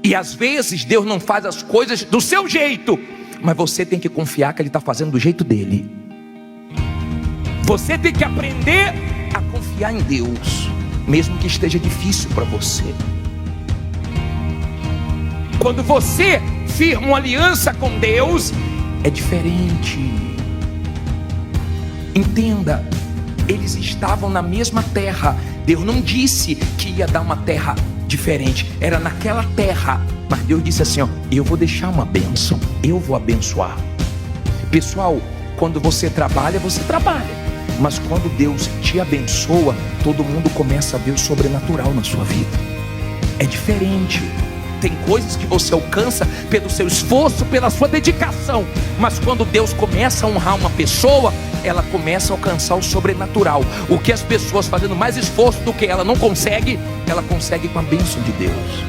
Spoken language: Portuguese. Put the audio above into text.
E às vezes Deus não faz as coisas do seu jeito, mas você tem que confiar que Ele está fazendo do jeito dele. Você tem que aprender a confiar em Deus, mesmo que esteja difícil para você. Quando você firma uma aliança com Deus, é diferente. Entenda, eles estavam na mesma terra. Deus não disse que ia dar uma terra diferente, era naquela terra. Mas Deus disse assim, ó, eu vou deixar uma bênção, eu vou abençoar. Pessoal, quando você trabalha, mas quando Deus te abençoa, todo mundo começa a ver o sobrenatural na sua vida. É diferente. Tem coisas que você alcança pelo seu esforço, pela sua dedicação, mas quando Deus começa a honrar uma pessoa, ela começa a alcançar o sobrenatural. O que as pessoas fazendo mais esforço do que ela não consegue, ela consegue com a bênção de Deus.